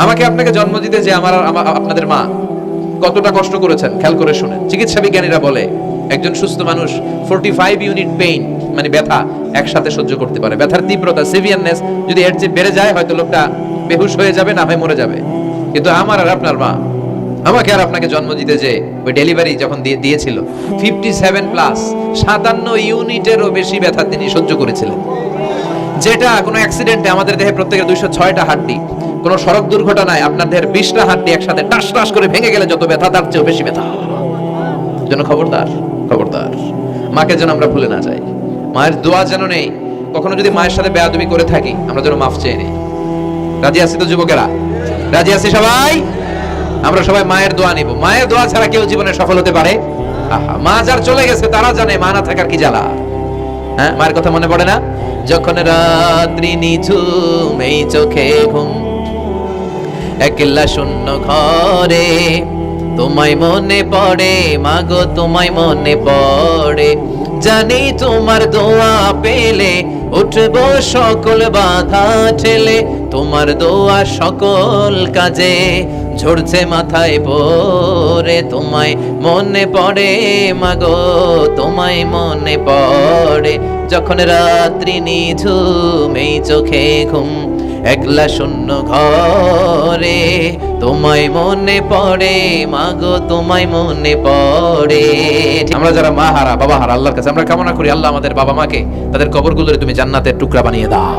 আমাকে আপনাকে জন্ম দিতে যে আপনাদের মা কতটা কষ্ট করেছেন খেয়াল করে শুনেন। চিকিৎসা বিজ্ঞানীরা বলে একজন সুস্থ মানুষ 45 ইউনিট পেইন মানে ব্যথা একসাথে সহ্য করতে পারে। ব্যথার তীব্রতা সিভিয়ারনেস যদি এর চেয়ে বেড়ে যায় হয়তো লোকটা বেহুশ হয়ে যাবে, না হয় মরে যাবে। কিন্তু আমার আর আপনার মা আমাকে আর আপনাকে জন্ম দিতে যে ওই ডেলিভারি যখন দিয়েছিল 57 প্লাস 57 ইউনিটেরও বেশি ব্যথা তিনি সহ্য করেছিলেন। যেটা কোনো অ্যাক্সিডেন্টে আমাদের দেহে প্রত্যেকের 206টা হাড্ডি, কোনো সড়ক দুর্ঘটনায় আপনার দেহের 20টা হাড্ডি একসাথে টাস টাস করে ভেঙে গেলে যত ব্যথা তার চেয়েও বেশি ব্যথা। যেন খবরদার খবরদার মাকে যেন আমরা ভুলে না যাই। মায়ের দোয়া যেন নেই। কখনো যদি মায়ের সাথে বেয়াদবি করে থাকি আমরা যেন মাফ চেয়ে নিই। রাজি আছি তো যুবকেরা? রাজি আছি সবাই? আমরা সবাই মায়ের দোয়া নিব। মায়ের দোয়া ছাড়া কেউ জীবনে সফল হতে পারে? আহা, মা যার চলে গেছে তারা জানে মা না থাকার কি জ্বালা। হ্যাঁ, মায়ের কথা মনে পড়ে না? যখন রাত্রি নিঝুম এই চোখে ঘুম, একলা শূন্য ঘরে তোমায় মনে পড়ে মাগো, তোমায় মনে পড়ে। জানি তোমার দোয়া পেলে উঠবো সকল বাধা ঠেলে, তোমার দোয়া সকল কাজে ঝরছে মাথায় পড়ে। তোমায় মনে পড়ে মাগো, তোমায় মনে পড়ে। যখন রাত্রি নিঝুম এই চোখে ঘুম, একলা শূন্য ঘরে তোমায় মনে পড়ে মাগো, তোমায় মনে পড়ে। আমরা যারা মা হারা বাবা হারা আল্লাহর কাছে আমরা কামনা করি আল্লাহ আমাদের বাবা মাকে তাদের কবরগুলোরে তুমি জান্নাতের টুকরা বানিয়ে দাও।